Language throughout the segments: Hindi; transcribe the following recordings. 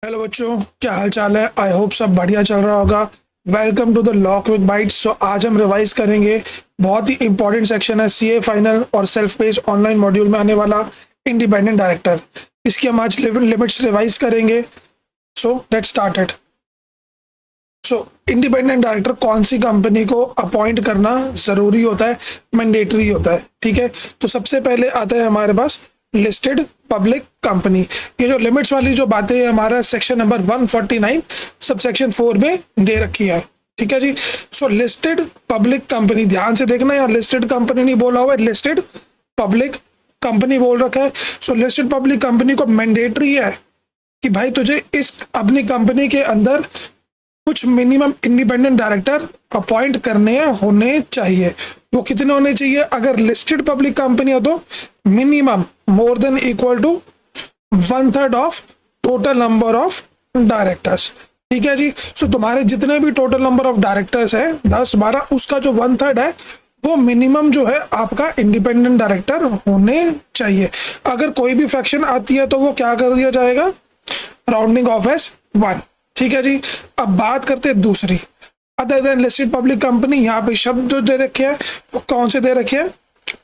हेलो बच्चों, क्या हाल चाल है। आई होप सब बढ़िया चल रहा होगा। Welcome to the law quick bytes. So आज हम रिवाइज करेंगे, बहुत ही इंपॉर्टेंट सेक्शन है सीए फाइनल और सेल्फ पेज ऑनलाइन मॉड्यूल में आने वाला इंडिपेंडेंट डायरेक्टर। इसकी हम आज लिमिट्स रिवाइज करेंगे। So let's start it. So independent director कौन सी कंपनी को अपॉइंट करना जरूरी होता है, मैंडेटरी होता है। ठीक है, तो सबसे पहले आता है हमारे पास लिस्टेड पब्लिक कंपनी। ये जो लिमिट्स वाली जो बातें है हमारा सेक्शन नंबर 149 सब सेक्शन 4 में दे रखी है। ठीक है जी। सो लिस्टेड पब्लिक कंपनी, ध्यान से देखना, यार लिस्टेड कंपनी नहीं बोला हुआ है, लिस्टेड पब्लिक कंपनी बोल रखा है। सो लिस्टेड पब्लिक कंपनी को मैंडेटरी है कि भाई तुझे इस अपनी कंपनी के अंदर कुछ मिनिमम इंडिपेंडेंट डायरेक्टर अपॉइंट करने होने चाहिए। वो कितने होने चाहिए? अगर लिस्टेड पब्लिक कंपनी है तो minimum more than equal to 1/3 of total number of directors. ठीक है जी। सो तुम्हारे जितने भी टोटल नंबर ऑफ डायरेक्टर्स है 10-12, उसका जो 1/3 है वो मिनिमम जो है आपका इंडिपेंडेंट डायरेक्टर होने चाहिए। अगर कोई भी फ्रैक्शन आती है तो वो क्या कर दिया जाएगा? Rounding off as 1। ठीक है जी। अब बात करते हैं दूसरी, other than listed public company. यहाँ पे शब्द जो दे रखे हैं वो कौन से दे रखे हैं?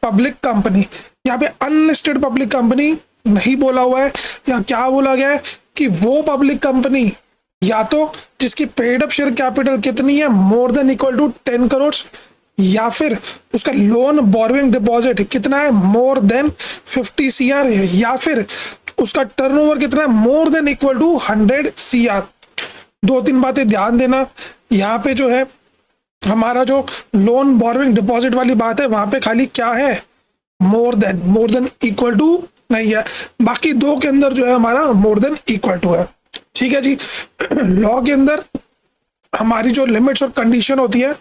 Public company. यहाँ पे अनलिस्टेड पब्लिक कंपनी नहीं बोला हुआ है। यहाँ क्या बोला गया है कि वो पब्लिक कंपनी या तो जिसकी पेड अप शेयर कैपिटल कितनी है, more than equal to 10 crore, या फिर उसका लोन बोरोइंग डिपॉजिट कितना है, मोर देन 50 CR, या फिर उसका टर्नओवर कितना है, more than equal to 100 CR। 2-3 बातें ध्यान देना। यहाँ पे जो है हमारा जो लोन बोरोइंग डिपॉजिट वाली बात है वहां पे खाली क्या है? मोर देन इक्वल टू नहीं है। बाकी दो के अंदर जो है हमारा मोर देन इक्वल टू है। ठीक है जी। लॉ के अंदर हमारी जो लिमिट्स और कंडीशन होती है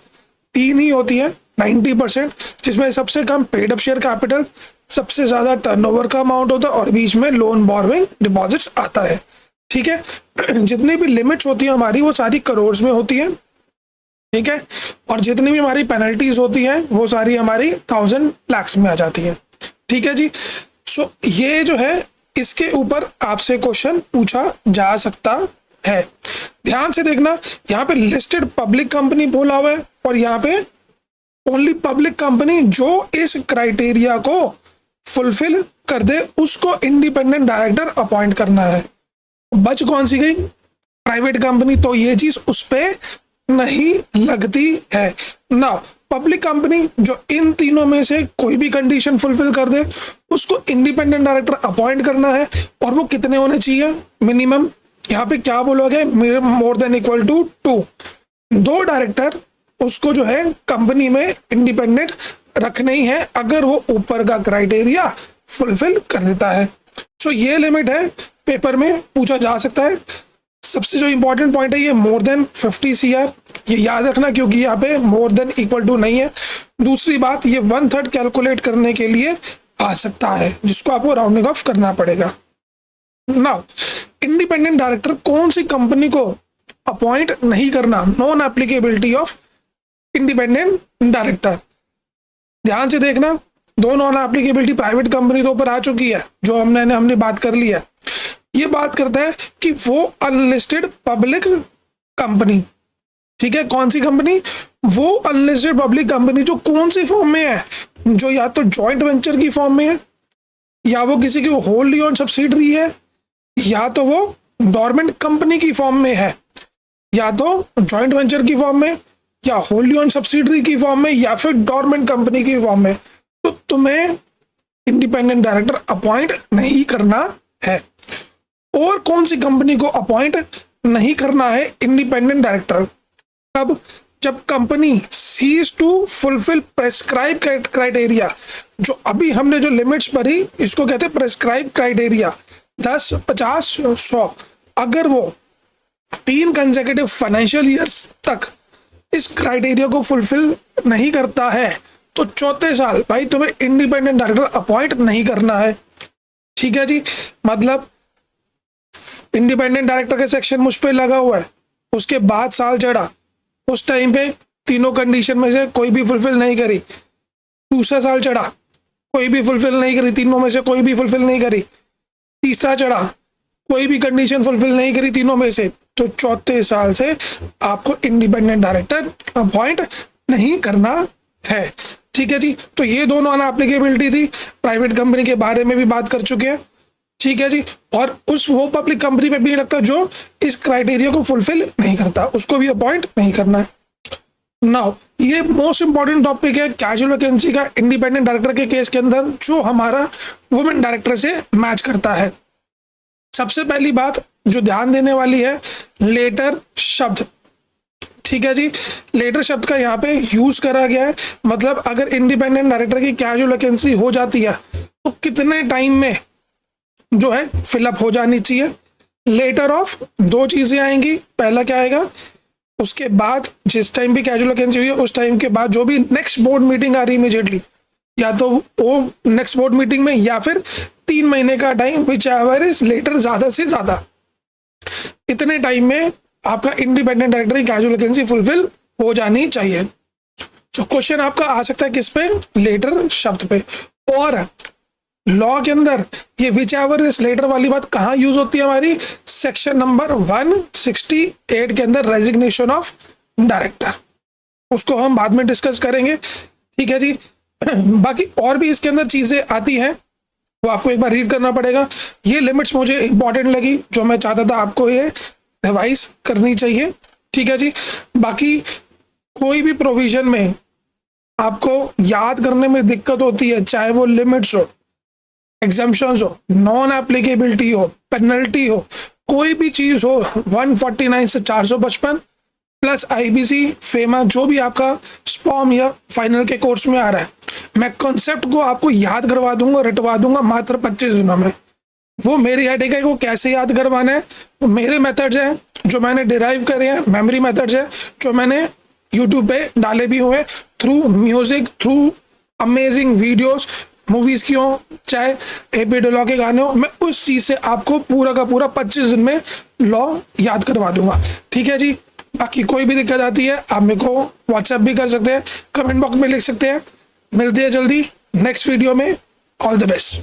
3 ही होती है 90%, जिसमें सबसे कम पेड अप शेयर कैपिटल, सबसे ज्यादा टर्नओवर का अमाउंट होता है और बीच में लोन बोरोइंग डिपॉजिट्स आता है। ठीक है। जितनी भी लिमिट्स होती है हमारी वो सारी करोड़ में होती है। ठीक है। और जितनी भी हमारी पेनल्टीज होती है वो सारी हमारी 1000 lakhs में आ जाती है। ठीक है जी। सो ये जो है इसके ऊपर आपसे क्वेश्चन पूछा जा सकता है। ध्यान से देखना, यहाँ पे लिस्टेड पब्लिक कंपनी बोला हुआ है और यहाँ पे ओनली पब्लिक कंपनी जो इस क्राइटेरिया को फुलफिल कर दे उसको इंडिपेंडेंट डायरेक्टर अपॉइंट करना है। बच कौन सी गई? Private company. तो ये चीज उस पर नहीं लगती है ना। पब्लिक कंपनी जो इन तीनों में से कोई भी कंडीशन फुलफिल कर दे उसको इंडिपेंडेंट डायरेक्टर अपॉइंट करना है। और वो कितने होने चाहिए? मिनिमम यहाँ पे क्या बोलोगे? More than equal to 2। 2 director उसको जो है कंपनी में इंडिपेंडेंट रखने ही है अगर वो ऊपर का क्राइटेरिया फुलफिल कर देता है। सो ये लिमिट है, पेपर में पूछा जा सकता है। सबसे जो इंपॉर्टेंट पॉइंट है ये मोर देन 50 CR, ये याद रखना क्योंकि यहाँ पे मोर देन इक्वल टू नहीं है। दूसरी बात, ये 1/3 कैलकुलेट करने के लिए आ सकता है जिसको आपको राउंडिंग ऑफ करना पड़ेगा। नाउ इंडिपेंडेंट डायरेक्टर कौन सी कंपनी को अपॉइंट नहीं करना? Non applicability of independent director. ध्यान से देखना, दो नॉन एप्लीकेबिलिटी प्राइवेट कंपनी तो ऊपर आ चुकी है जो हमने बात कर ली है। ये बात करता है कि वो अनलिस्टेड पब्लिक कंपनी। ठीक है, कौन सी कंपनी? वो अनलिस्टेड पब्लिक कंपनी जो कौन सी फॉर्म में है? जो या तो जॉइंट वेंचर की फॉर्म में है, या वो किसी की होल्डी ओन सब्सिडरी है, या तो वो गवर्नमेंट कंपनी की फॉर्म में है, या तो जॉइंट वेंचर की फॉर्म में, या होल्डी ओन सब्सिडरी की फॉर्म में, या फिर गवर्नमेंट कंपनी की फॉर्म में। तो तुम्हें इंडिपेंडेंट डायरेक्टर अपॉइंट नहीं करना है। और कौन सी कंपनी को अपॉइंट नहीं करना है इंडिपेंडेंट डायरेक्टर? तब जब company ceases to fulfil prescribed criteria. जो अभी हमने जो लिमिट्स भरी इसको कहते हैं प्रेस्क्राइब क्राइटेरिया, 10, 50, 100। अगर वो 3 कंसेक्यूटिव फाइनेंशियल ईयर्स तक इस क्राइटेरिया को फुलफिल नहीं करता है तो चौथे साल भाई तुम्हें इंडिपेंडेंट डायरेक्टर अपॉइंट नहीं करना है। ठीक है जी। मतलब इंडिपेंडेंट डायरेक्टर का सेक्शन मुझ पे लगा हुआ है, उसके बाद साल चढ़ा, उस टाइम पे तीनों कंडीशन में से कोई भी फुलफिल नहीं करी। दूसरा साल चढ़ा, कोई भी फुलफिल नहीं करी, तीनों में से कोई भी फुलफिल नहीं करी। तीसरा चढ़ा, कोई भी कंडीशन फुलफिल नहीं करी तीनों में से, तो चौथे साल से आपको इंडिपेंडेंट डायरेक्टर अपॉइंट नहीं करना है। ठीक है जी, तो ये दोनों अनएप्लीकेबिलिटी थी। प्राइवेट कंपनी के बारे में भी बात कर चुके हैं। ठीक है जी, और वो पब्लिक कंपनी पे भी नहीं लगता जो इस क्राइटेरिया को फुलफिल नहीं करता, उसको भी अपॉइंट नहीं करना है। नाउ ये मोस्ट इंपॉर्टेंट टॉपिक है कैजुअल वैकेंसी का इंडिपेंडेंट डायरेक्टर के केस के अंदर, जो हमारा वुमेन डायरेक्टर से मैच करता है। सबसे पहली बात जो ध्यान देने वाली है, लेटर शब्द। ठीक है जी, लेटर शब्द का यहाँ पे यूज करा गया है। मतलब अगर इंडिपेंडेंट डायरेक्टर की कैजुअल वैकेंसी हो जाती है तो कितने टाइम में जो है फिलअप हो जानी चाहिए। लेटर ऑफ दो चीजें आएंगी, पहला क्या आएगा, उसके बाद जिस टाइम भी कैजुअल वैकेंसी हुई है उस टाइम के बाद जो भी नेक्स्ट बोर्ड मीटिंग आ रही है इमीडिएटली, या तो वो नेक्स्ट बोर्ड मीटिंग में, या फिर 3 महीने का time, whichever is later, ज्यादा से ज्यादा इतने टाइम में आपका इंडिपेंडेंट डायरेक्टर की कैजुअल वैकेंसी फुलफिल हो जानी चाहिए। तो क्वेश्चन आपका आ सकता है किस पे, लेटर शब्द पे। और लॉ के अंदर ये विच एवर इज लेटर वाली बात कहाँ यूज होती है हमारी, सेक्शन नंबर 168 के अंदर, रेजिग्नेशन ऑफ डायरेक्टर। उसको हम बाद में डिस्कस करेंगे। ठीक है जी, बाकी और भी इसके अंदर चीजें आती हैं, वो आपको एक बार रीड करना पड़ेगा। ये लिमिट्स मुझे इंपॉर्टेंट लगी, जो मैं चाहता था आपको ये रिवाइज करनी चाहिए। ठीक है जी, बाकी कोई भी प्रोविजन में आपको याद करने में दिक्कत होती है, चाहे वो लिमिट्स हो, एग्जाम्पशंस हो, नॉन एप्लीकेबिलिटी हो, पेनल्टी हो, कोई भी चीज हो, 149 से 455 प्लस आईबीसी, फेमा, जो भी आपका स्पॉम या फाइनल के कोर्स में आ रहा है, मैं कॉन्सेप्ट को आपको याद करवा दूंगा, रटवा दूंगा मात्र 25 दिनों में। वो मेरी हेडेक है, वो कैसे याद करवाना है। वो मेरे मेथड्स हैं जो मैंने डिराइव करे हैं, मेमोरी मेथड्स हैं जो मैंने यूट्यूब पे डाले भी हुए, through music, through amazing videos, movies की हो, चाहे एपी डेलॉ के गाने हो, मैं उस चीज से आपको पूरा का पूरा 25 दिन में लॉ याद करवा दूंगा। ठीक है जी, बाकी कोई भी दिक्कत आती है आप मेरे को व्हाट्सएप भी कर सकते हैं, कमेंट बॉक्स में लिख सकते हैं। मिलते हैं जल्दी नेक्स्ट वीडियो में। All the best.